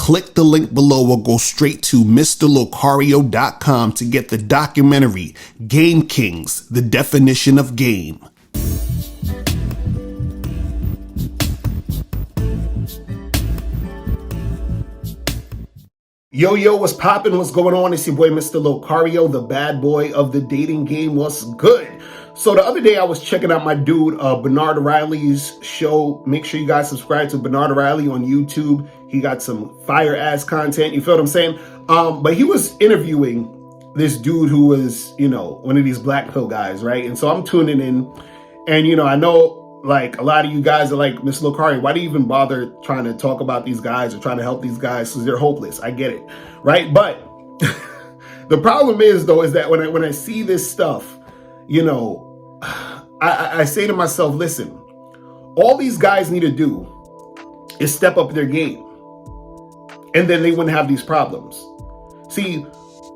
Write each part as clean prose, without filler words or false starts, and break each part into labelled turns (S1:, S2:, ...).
S1: click the link below or go straight to mr.locario.com to get the documentary Game Kings, The Definition of Game. Yo, what's poppin'? What's going on? It's your boy, Mr. Locario, the bad boy of the dating game. What's good? So the other day I was checking out my dude, Bernard Riley's show. Make sure you guys subscribe to Bernard Riley on YouTube. He got some fire ass content. You feel what I'm saying? But he was interviewing this dude who was, one of these black pill guys, right? And so I'm tuning in, and I know like a lot of you guys are like, Mr. Locario, why do you even bother trying to talk about these guys or trying to help these guys? Because they're hopeless. I get it, right? But the problem is, though, is that when I see this stuff, I say to myself, listen, all these guys need to do is step up their game, and then they wouldn't have these problems. See,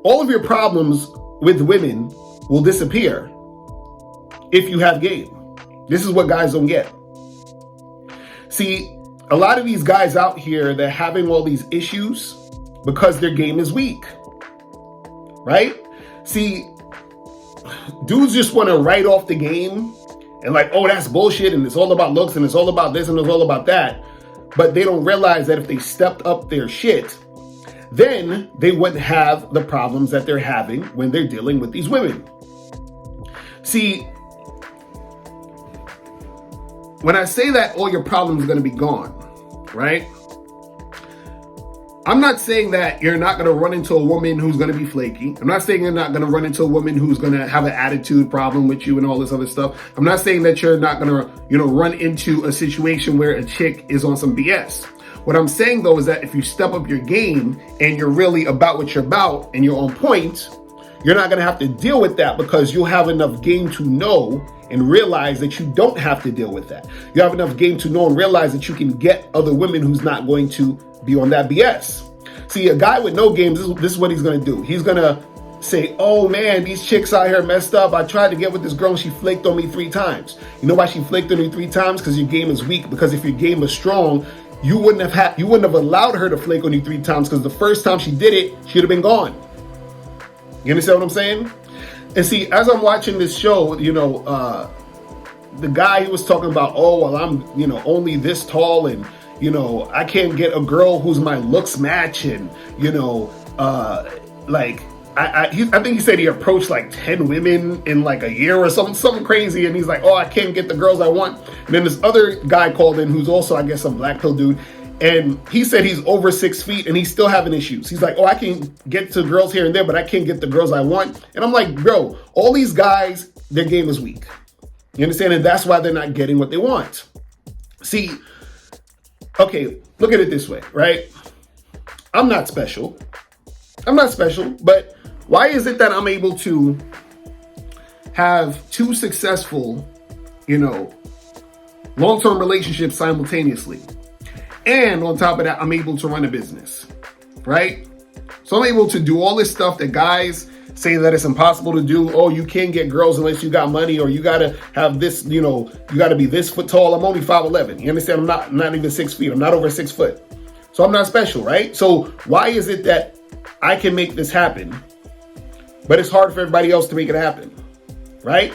S1: all of your problems with women will disappear if you have game. This is what guys don't get. See, a lot of these guys out here, they're having all these issues because their game is weak, right? See, dudes just want to write off the game and like, oh, that's bullshit, and it's all about looks, and it's all about this, and it's all about that. But they don't realize that if they stepped up their shit, then they wouldn't have the problems that they're having when they're dealing with these women. See, when I say that all your problems are going to be gone, right? I'm not saying that you're not going to run into a woman who's going to be flaky. I'm not saying you're not going to run into a woman who's going to have an attitude problem with you and all this other stuff. I'm not saying that you're not going to, run into a situation where a chick is on some BS. What I'm saying, though, is that if you step up your game and you're really about what you're about and you're on point, you're not going to have to deal with that because you'll have enough game to know and realize that you don't have to deal with that. You have enough game to know and realize that you can get other women who's not going to be on that BS. See, a guy with no game, this is what he's going to do. He's going to say, oh man, these chicks out here messed up. I tried to get with this girl and she flaked on me 3 times. You know why she flaked on you 3 times? Because your game is weak. Because if your game was strong, you wouldn't have allowed her to flake on you 3 times, because the first time she did it, she'd have been gone. You understand what I'm saying? And see, as I'm watching this show, the guy, he was talking about, oh, well, I'm, only this tall, and, I can't get a girl who's my looks match. And, I think he said he approached like 10 women in like a year or something crazy. And he's like, oh, I can't get the girls I want. And then this other guy called in who's also, I guess, some black pill dude. And he said he's over 6 feet and he's still having issues. He's like, oh, I can get to girls here and there, but I can't get the girls I want. And I'm like, bro, all these guys, their game is weak. You understand? And that's why they're not getting what they want. See, okay, look at it this way, right? I'm not special, but why is it that I'm able to have 2 successful, long-term relationships simultaneously? And on top of that, I'm able to run a business, right? So I'm able to do all this stuff that guys say that it's impossible to do. Oh, you can't get girls unless you got money, or you got to have this, you got to be this foot tall. I'm only 5'11". You understand? I'm not even 6 feet. I'm not over 6 foot. So I'm not special, right? So why is it that I can make this happen, but it's hard for everybody else to make it happen, right?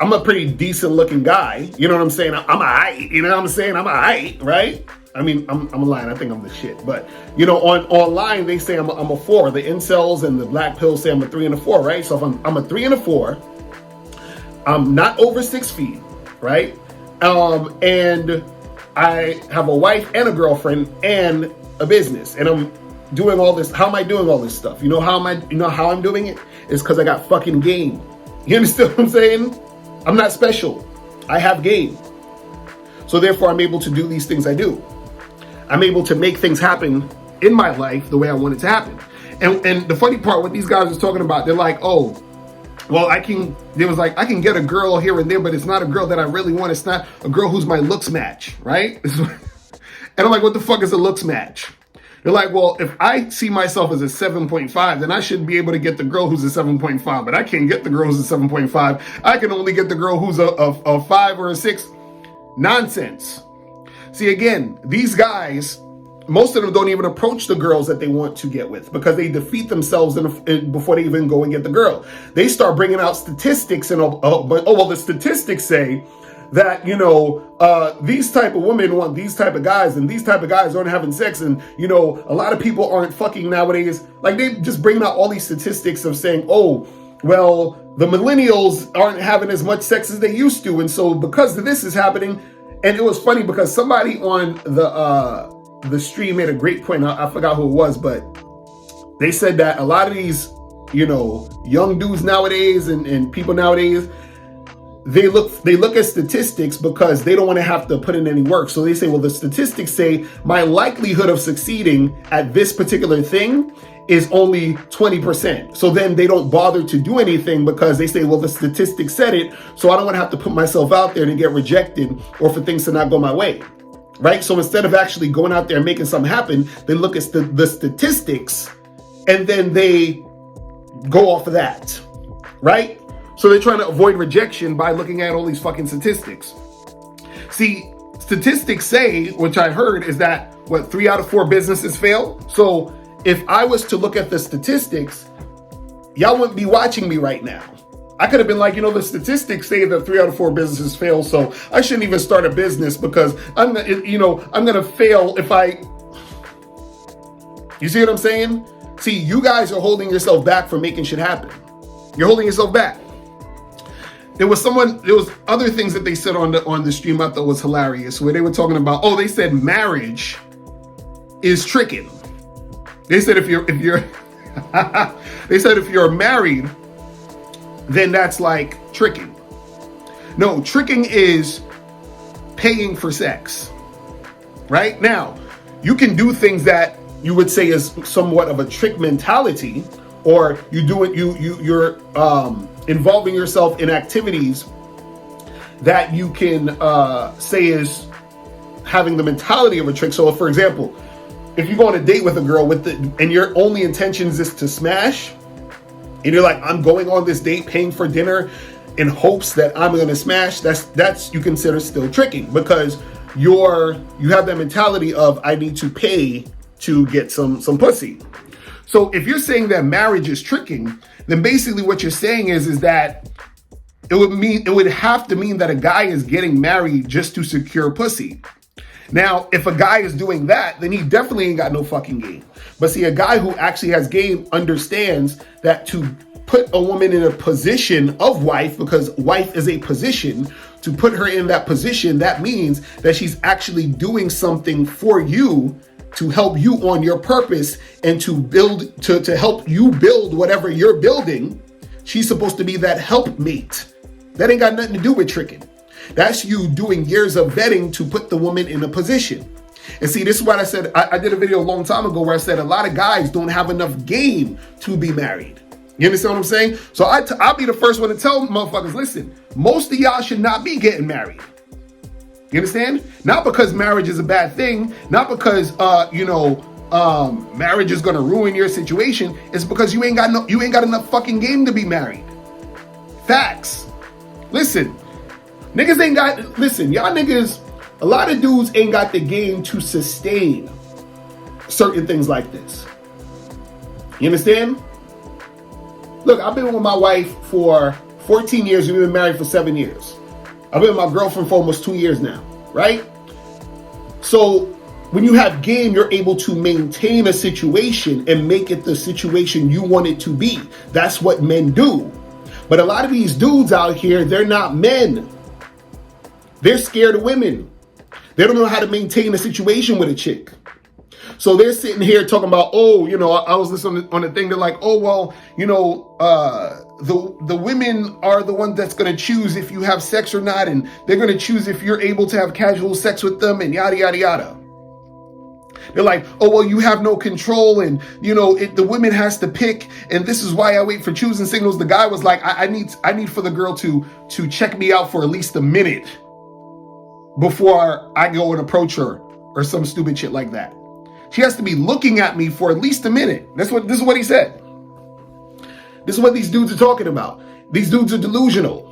S1: I'm a pretty decent looking guy. You know what I'm saying? I'm a height. You know what I'm saying? I'm a height, right? I mean, I'm lying. I think I'm the shit. But, online, they say I'm a 4. The incels and the black pills say I'm a 3 and a 4, right? So if I'm a 3 and a 4, I'm not over 6 feet, right? And I have a wife and a girlfriend and a business, and I'm doing all this. How am I doing all this stuff? How I'm doing it? It's because I got fucking game. You understand what I'm saying? I'm not special. I have game. So therefore, I'm able to do these things I do. I'm able to make things happen in my life the way I want it to happen. And the funny part, what these guys was talking about, they're like, oh, well, I can get a girl here and there, but it's not a girl that I really want. It's not a girl who's my looks match, right? And I'm like, what the fuck is a looks match? They're like, well, if I see myself as a 7.5, then I should be able to get the girl who's a 7.5, but I can't get the girl who's a 7.5. I can only get the girl who's a 5 or a 6. Nonsense. See, again, these guys most of them don't even approach the girls that they want to get with because they defeat themselves before they even go and get the girl. They start bringing out statistics and the statistics say that, these type of women want these type of guys and these type of guys aren't having sex. And, a lot of people aren't fucking nowadays. Like, they just bringing out all these statistics of saying, oh, well, the millennials aren't having as much sex as they used to. And so because of this is happening. And it was funny because somebody on the stream made a great point. I forgot who it was, but they said that a lot of these, young dudes nowadays and people nowadays, they look at statistics because they don't want to have to put in any work. So they say, well, the statistics say my likelihood of succeeding at this particular thing is only 20%. So then they don't bother to do anything because they say, well, the statistics said it, so I don't want to have to put myself out there to get rejected or for things to not go my way, right? So instead of actually going out there and making something happen, they look at the statistics and then they go off of that, right? So they're trying to avoid rejection by looking at all these fucking statistics. See, statistics say, which I heard, is that, 3 out of 4 businesses fail? So if I was to look at the statistics, y'all wouldn't be watching me right now. I could have been like, the statistics say that 3 out of 4 businesses fail, so I shouldn't even start a business because I'm gonna fail if I. You see what I'm saying? See, you guys are holding yourself back from making shit happen. You're holding yourself back. There was other things that they said on the stream I thought was hilarious, where they were talking about, they said marriage is tricking. They said if you're they said if you're married, then that's like tricking. No, tricking is paying for sex. Right? Now, you can do things that you would say is somewhat of a trick mentality, or you're involving yourself in activities that you can say is having the mentality of a trick. So, for example, if you go on a date with a girl and your only intentions is to smash, and you're like, I'm going on this date paying for dinner in hopes that I'm going to smash, that's you consider still tricking, because you have that mentality of I need to pay to get some pussy. So if you're saying that marriage is tricking, then basically what you're saying is that it would have to mean that a guy is getting married just to secure pussy. Now, if a guy is doing that, then he definitely ain't got no fucking game. But see, a guy who actually has game understands that to put a woman in a position of wife, because wife is a position, to put her in that position, that means that she's actually doing something for you to help you on your purpose and to build, to help you build whatever you're building. She's supposed to be that helpmate. That ain't got nothing to do with tricking. That's you doing years of vetting to put the woman in a position. And see, this is what I said. I did a video a long time ago where I said a lot of guys don't have enough game to be married. You understand what I'm saying? So I'll be the first one to tell motherfuckers, listen, most of y'all should not be getting married. You understand? Not because marriage is a bad thing, not because marriage is gonna ruin your situation. It's because you ain't got enough fucking game to be married. Facts. Listen, y'all niggas, a lot of dudes ain't got the game to sustain certain things like this. You understand? Look, I've been with my wife for 14 years. We've been married for 7 years. I've been with my girlfriend for almost 2 years now, right? So when you have game, you're able to maintain a situation and make it the situation you want it to be. That's what men do. But a lot of these dudes out here, they're not men. They're scared of women. They don't know how to maintain a situation with a chick. So they're sitting here talking about, I was listening on the thing. They're like, the women are the ones that's going to choose if you have sex or not. And they're going to choose if you're able to have casual sex with them and yada, yada, yada. They're like, you have no control. And, the women has to pick. And this is why I wait for choosing signals. The guy was like, I need for the girl to check me out for at least a minute before I go and approach her or some stupid shit like that. She has to be looking at me for at least a minute. This is what he said. This is what these dudes are talking about. These dudes are delusional.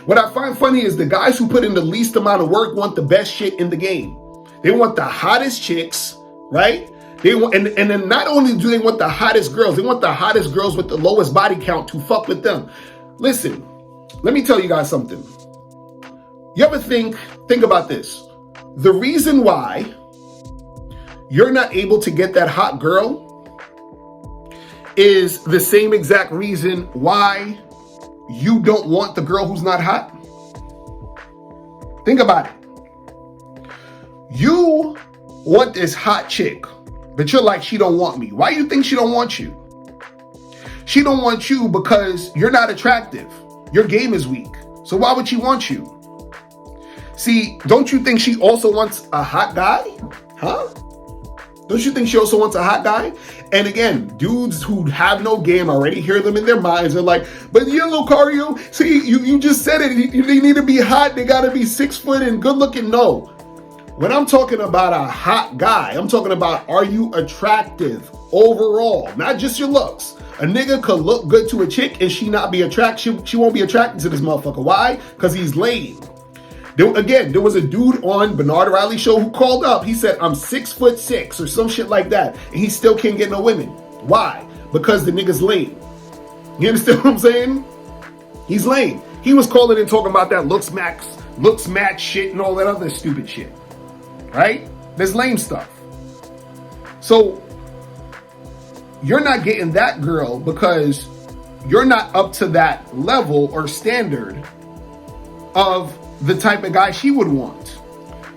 S1: What I find funny is the guys who put in the least amount of work want the best shit in the game. They want the hottest chicks right? They want, and then not only do they want the hottest girls, they want the hottest girls with the lowest body count to fuck with them. Listen, let me tell you guys something. You ever think about this? The reason why you're not able to get that hot girl is the same exact reason why you don't want the girl who's not hot. Think about it. You want this hot chick, but you're like, she don't want me. Why do you think she don't want you? She don't want you because you're not attractive. Your game is weak. So why would she want you? See, don't you think she also wants a hot guy? Huh? Don't you think she also wants a hot guy? And again, dudes who have no game already hear them in their minds. They're like, but Locario, see, you just said it. They need to be hot. They got to be 6 foot and good looking. No. When I'm talking about a hot guy, I'm talking about, are you attractive overall? Not just your looks. A nigga could look good to a chick and she not be attracted. She won't be attracted to this motherfucker. Why? Because he's lame. There was a dude on Bernard Riley show who called up. He said, I'm 6'6" or some shit like that. And he still can't get no women. Why? Because the nigga's lame. You understand what I'm saying? He's lame. He was calling and talking about that looks match shit and all that other stupid shit. Right? There's lame stuff. So you're not getting that girl because you're not up to that level or standard of the type of guy she would want,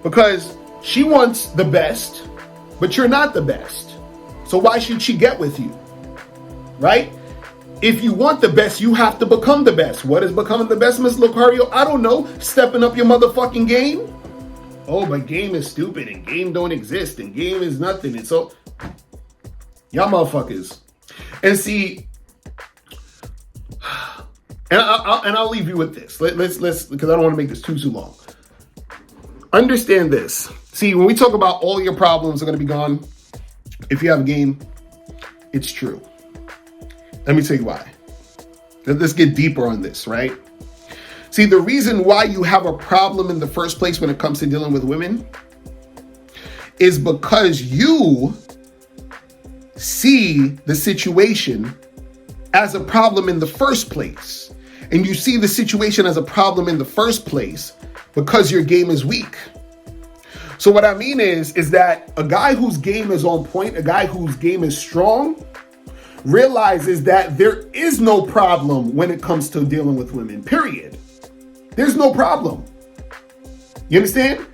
S1: because she wants the best, but you're not the best. So why should she get with you? Right? If you want the best, you have to become the best. What is becoming the best, Mr. Locario? I don't know. Stepping up your motherfucking game? Oh, but game is stupid and game don't exist and game is nothing. And so, y'all motherfuckers. And see, and I'll leave you with this. Let's because I don't want to make this too long. Understand this. See, when we talk about all your problems are going to be gone if you have a game, it's true. Let me tell you why. Let's get deeper on this, right? See, the reason why you have a problem in the first place when it comes to dealing with women is because you see the situation as a problem in the first place. And you see the situation as a problem in the first place because your game is weak. So what I mean is that a guy whose game is on point, a guy whose game is strong, realizes that there is no problem when it comes to dealing with women, period. There's no problem. You understand?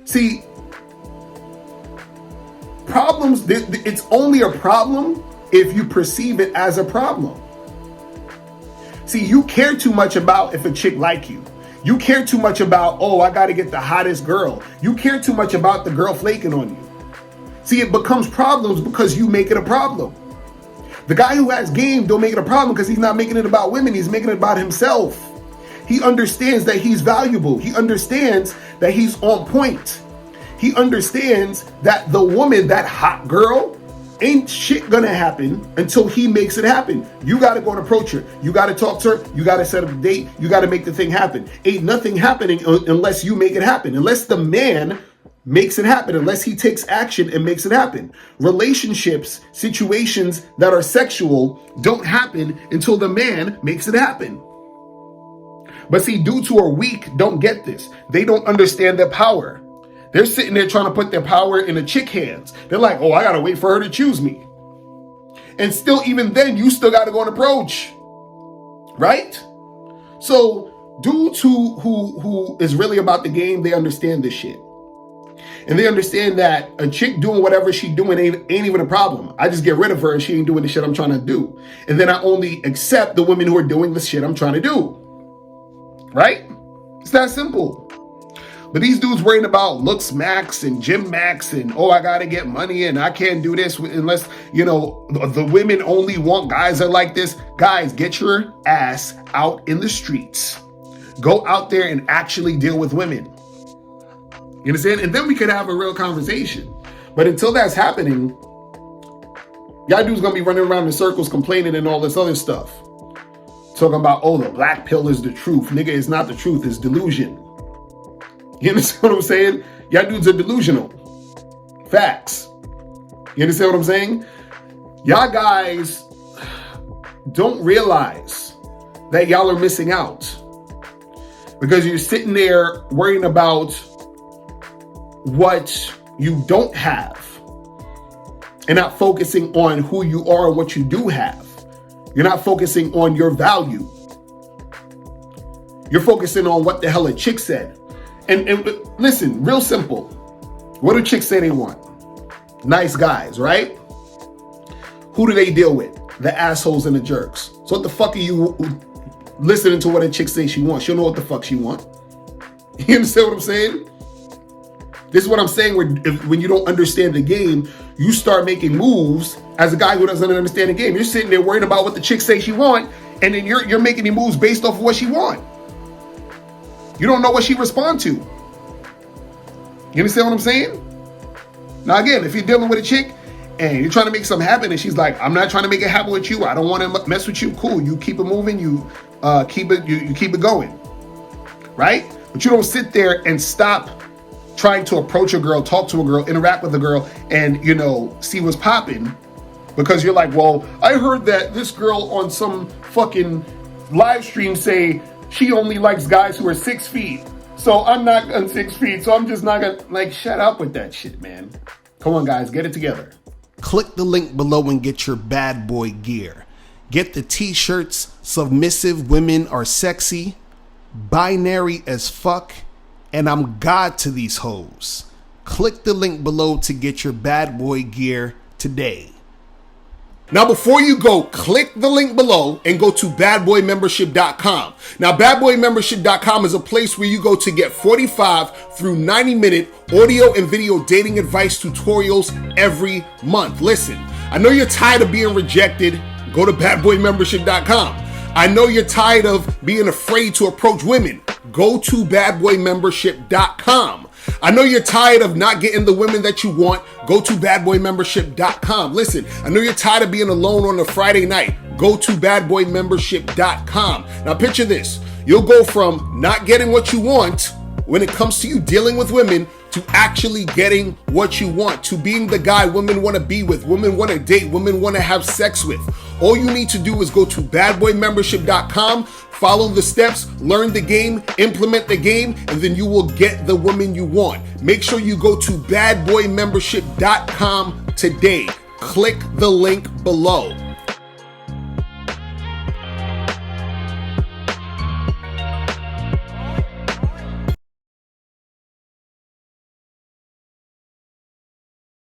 S1: See, problems, it's only a problem if you perceive it as a problem. See, you care too much about if a chick like you. You care too much about, oh, I got to get the hottest girl. You care too much about the girl flaking on you. See, it becomes problems because you make it a problem. The guy who has game don't make it a problem because he's not making it about women. He's making it about himself. He understands that he's valuable. He understands that he's on point. He understands that the woman, that hot girl, ain't shit gonna happen until he makes it happen. You gotta go and approach her. You gotta talk to her. You gotta set up a date. You gotta make the thing happen. Ain't nothing happening unless you make it happen. Unless the man makes it happen. Unless he takes action and makes it happen. Relationships, situations that are sexual don't happen until the man makes it happen. But see, dudes who are weak don't get this. They don't understand their power. They're sitting there trying to put their power in a chick hands. They're like, oh, I got to wait for her to choose me. And still, even then, you still got to go and approach. Right? So dudes who is really about the game, they understand this shit. And they understand that a chick doing whatever she doing ain't even a problem. I just get rid of her and she ain't doing the shit I'm trying to do. And then I only accept the women who are doing the shit I'm trying to do. Right? It's that simple. But these dudes worrying about looks max and gym max and, oh, I got to get money and I can't do this unless, the women only want guys that are like this. Guys, get your ass out in the streets. Go out there and actually deal with women. You understand? And then we could have a real conversation. But until that's happening, y'all dudes going to be running around in circles complaining and all this other stuff. Talking about, oh, the black pill is the truth. Nigga, it's not the truth. It's delusion. You understand what I'm saying? Y'all dudes are delusional. Facts. You understand what I'm saying? Y'all guys don't realize that y'all are missing out because you're sitting there worrying about what you don't have and not focusing on who you are and what you do have. You're not focusing on your value. You're focusing on what the hell a chick said. And listen, real simple. What do chicks say they want? Nice guys, right? Who do they deal with? The assholes and the jerks. So what the fuck are you listening to what a chick says she wants? She'll know what the fuck she wants. You understand what I'm saying? This is what I'm saying when you don't understand the game, you start making moves as a guy who doesn't understand the game. You're sitting there worrying about what the chick says she want, and then you're making the moves based off of what she want. You don't know what she respond to. You understand what I'm saying? Now again, if you're dealing with a chick and you're trying to make something happen and she's like, I'm not trying to make it happen with you, I don't want to mess with you, cool. You keep it moving, you keep it going. Right? But you don't sit there and stop trying to approach a girl, talk to a girl, interact with a girl, and see what's popping, because you're like, well, I heard that this girl on some fucking live stream say she only likes guys who are 6 feet. So I'm not on 6 feet, so I'm just not gonna, shut up with that shit, man. Come on, guys, get it together.
S2: Click the link below and get your bad boy gear. Get the t-shirts, Submissive Women Are Sexy, Binary as Fuck, and I'm God to these hoes. Click the link below to get your bad boy gear today.
S1: Now, before you go, click the link below and go to badboymembership.com. Now, badboymembership.com is a place where you go to get 45 through 90-minute audio and video dating advice tutorials every month. Listen, I know you're tired of being rejected. Go to badboymembership.com. I know you're tired of being afraid to approach women. Go to badboymembership.com. I know you're tired of not getting the women that you want. Go to badboymembership.com. Listen, I know you're tired of being alone on a Friday night. Go to badboymembership.com. Now picture this. You'll go from not getting what you want when it comes to you dealing with women to actually getting what you want, to being the guy women want to be with, women want to date, women want to have sex with. All you need to do is go to badboymembership.com, follow the steps, learn the game, implement the game, and then you will get the woman you want. Make sure you go to badboymembership.com today. Click the link below.